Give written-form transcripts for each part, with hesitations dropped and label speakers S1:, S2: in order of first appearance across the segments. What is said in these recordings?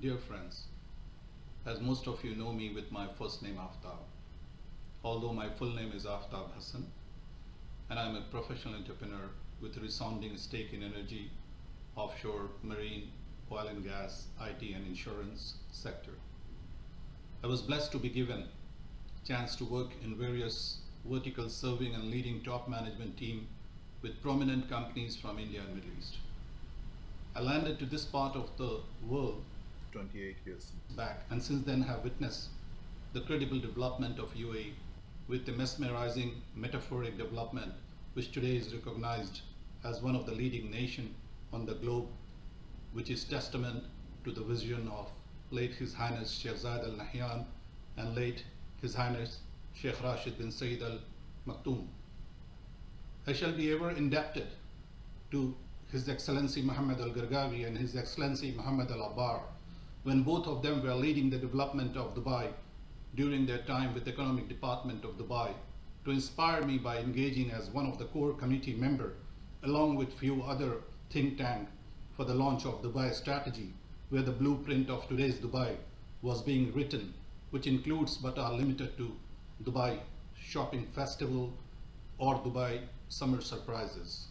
S1: Dear friends, as most of you know me with my first name AFTAB, although my full name is AFTAB Hasan, and I'm a professional entrepreneur with a resounding stake in energy, offshore, marine, oil and gas, IT and insurance sector. I was blessed to be given a chance to work in various verticals serving and leading top management team with prominent companies from India and Middle East. I landed to this part of the world
S2: 28 years
S1: back, and since then have witnessed the credible development of UAE with the mesmerizing metaphoric development which today is recognized as one of the leading nations on the globe, which is testament to the vision of late His Highness Sheikh Zayed Al Nahyan and late His Highness Sheikh Rashid bin Saeed Al Maktoum. I shall be ever indebted to His Excellency Muhammad Al Gargawi and His Excellency Muhammad Al Abbar, when both of them were leading the development of Dubai during their time with the Economic Department of Dubai, to inspire me by engaging as one of the core committee member along with few other think tank for the launch of Dubai strategy, where the blueprint of today's Dubai was being written, which includes but are limited to Dubai Shopping Festival or Dubai Summer Surprises,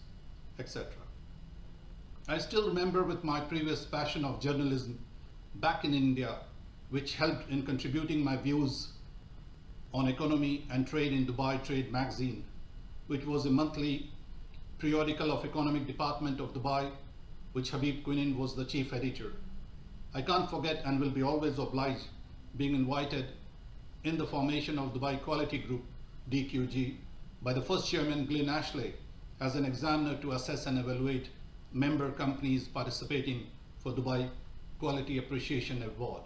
S1: etc. I still remember with my previous passion of journalism back in India, which helped in contributing my views on economy and trade in Dubai Trade magazine, which was a monthly periodical of Economic Department of Dubai, which Habib Quinin was the chief editor. I can't forget and will be always obliged being invited in the formation of Dubai Quality Group, DQG, by the first chairman Glenn Ashley as an examiner to assess and evaluate member companies participating for Dubai Quality Appreciation Award.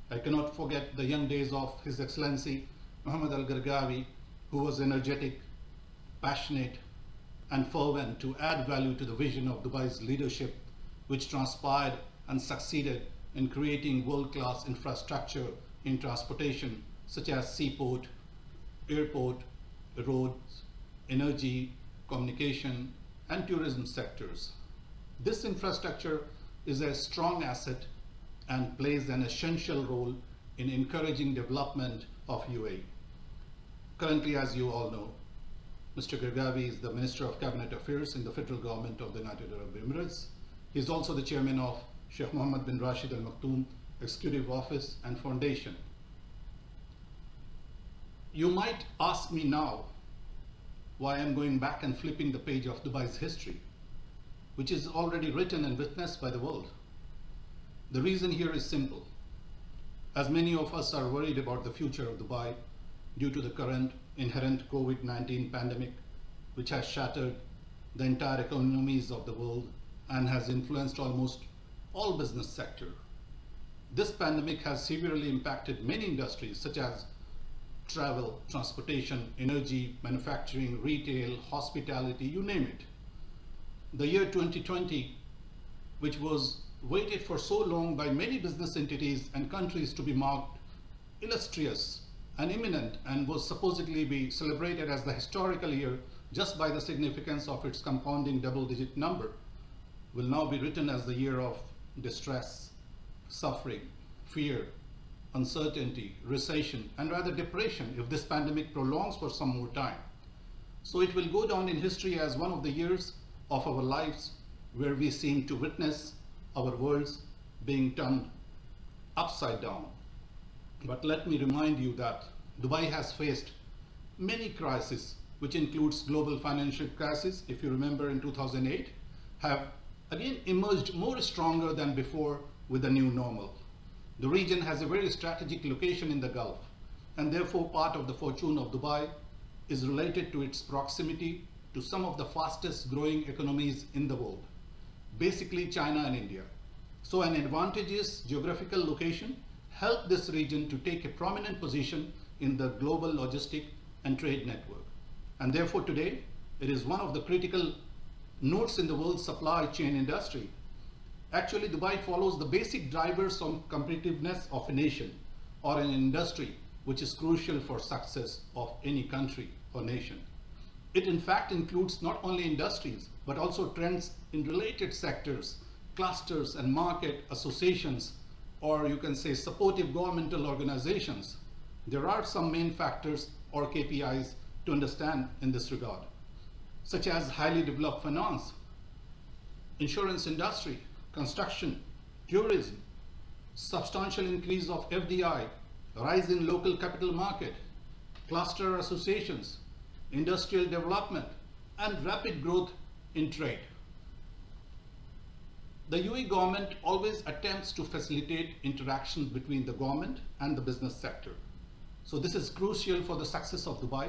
S1: I cannot forget the young days of His Excellency Muhammad Al Gargawi, who was energetic, passionate and fervent to add value to the vision of Dubai's leadership, which transpired and succeeded in creating world-class infrastructure in transportation such as seaport, airport, roads, energy, communication and tourism sectors. This infrastructure is a strong asset and plays an essential role in encouraging development of UAE. Currently, as you all know, Mr. Gargawi is the Minister of Cabinet Affairs in the federal government of the United Arab Emirates. He is also the chairman of Sheikh Mohammed bin Rashid Al Maktoum Executive Office and Foundation. You might ask me now why I'm going back and flipping the page of Dubai's history, which is already written and witnessed by the world. The reason here is simple. As many of us are worried about the future of Dubai due to the current inherent COVID-19 pandemic, which has shattered the entire economies of the world and has influenced almost all business sector. This pandemic has severely impacted many industries such as travel, transportation, energy, manufacturing, retail, hospitality, you name it. The year 2020, which was waited for so long by many business entities and countries to be marked illustrious and imminent, and was supposedly be celebrated as the historical year just by the significance of its compounding double-digit number, will now be written as the year of distress, suffering, fear, uncertainty, recession, and rather depression if this pandemic prolongs for some more time. So it will go down in history as one of the years of our lives where we seem to witness our worlds being turned upside down. But let me remind you that Dubai has faced many crises, which includes global financial crisis, if you remember in 2008, have again emerged more stronger than before with the new normal. The region has a very strategic location in the Gulf, and therefore part of the fortune of Dubai is related to its proximity to some of the fastest growing economies in the world, basically China and India. So an advantageous geographical location helped this region to take a prominent position in the global logistic and trade network. And therefore today, it is one of the critical nodes in the world's supply chain industry. Actually, Dubai follows the basic drivers on competitiveness of a nation or an industry, which is crucial for success of any country or nation. It in fact includes not only industries, but also trends in related sectors, clusters and market associations, or you can say supportive governmental organizations, there are some main factors or KPIs to understand in this regard, such as highly developed finance, insurance industry, construction, tourism, substantial increase of FDI, rise in local capital market, cluster associations, industrial development, and rapid growth in trade. The UAE government always attempts to facilitate interactions between the government and the business sector. So this is crucial for the success of Dubai,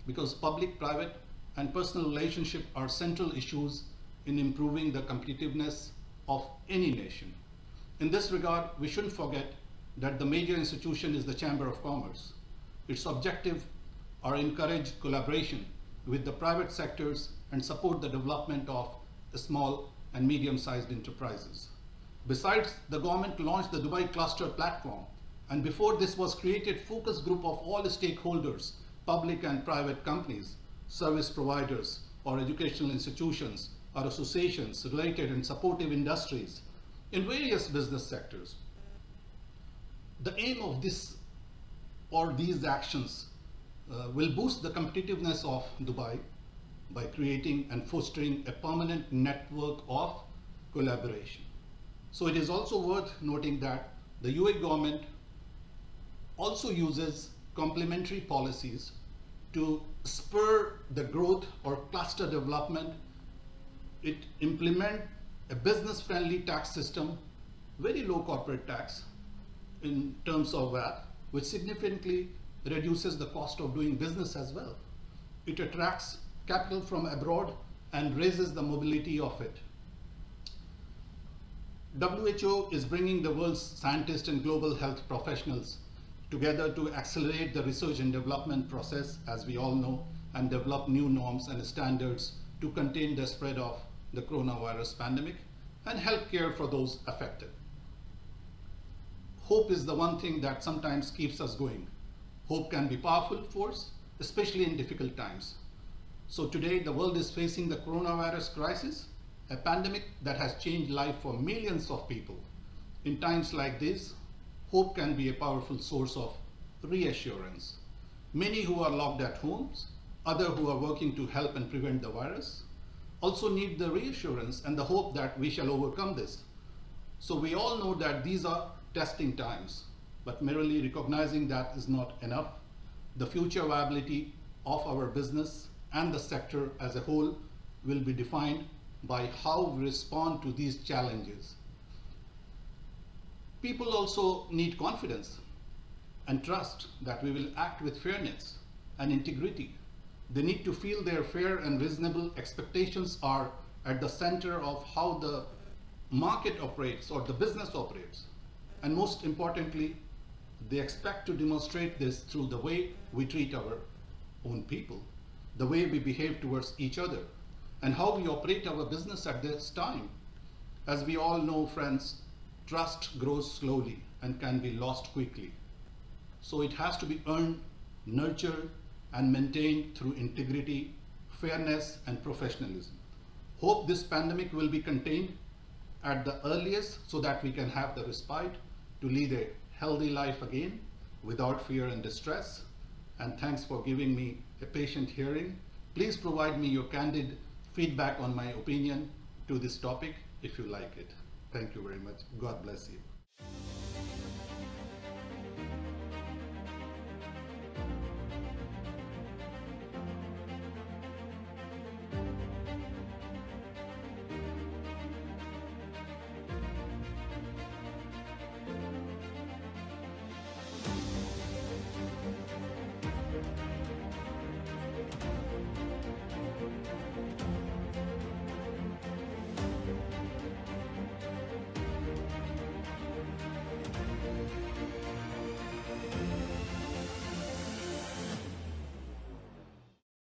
S1: because public, private, and personal relationship are central issues in improving the competitiveness of any nation. In this regard, we shouldn't forget that the major institution is the Chamber of Commerce. Its objective are encourage collaboration with the private sectors and support the development of the small and medium-sized enterprises. Besides, the government launched the Dubai Cluster Platform, and before this was created focus group of all stakeholders, public and private companies, service providers, or educational institutions, or associations, related and supportive industries in various business sectors. The aim of this or these actions will boost the competitiveness of Dubai by creating and fostering a permanent network of collaboration. So it is also worth noting that the UAE government also uses complementary policies to spur the growth or cluster development. It implements a business-friendly tax system, very low corporate tax in terms of VAT, which significantly reduces the cost of doing business as well. It attracts capital from abroad and raises the mobility of it. WHO is bringing the world's scientists and global health professionals together to accelerate the research and development process, as we all know, and develop new norms and standards to contain the spread of the coronavirus pandemic and help care for those affected. Hope is the one thing that sometimes keeps us going. Hope can be a powerful force, especially in difficult times. So today the world is facing the coronavirus crisis, a pandemic that has changed life for millions of people. In times like this, hope can be a powerful source of reassurance. Many who are locked at homes, others who are working to help and prevent the virus, also need the reassurance and the hope that we shall overcome this. So we all know that these are testing times, but merely recognizing that is not enough. The future viability of our business and the sector as a whole will be defined by how we respond to these challenges. People also need confidence and trust that we will act with fairness and integrity. They need to feel their fair and reasonable expectations are at the center of how the market operates or the business operates. And most importantly, they expect to demonstrate this through the way we treat our own people, the way we behave towards each other, and how we operate our business at this time. As we all know, friends, trust grows slowly and can be lost quickly. So it has to be earned, nurtured, and maintained through integrity, fairness, and professionalism. Hope this pandemic will be contained at the earliest so that we can have the respite to lead a healthy life again without fear and distress. And thanks for giving me a patient hearing. Please provide me your candid feedback on my opinion to this topic if you like it. Thank you very much. God bless you.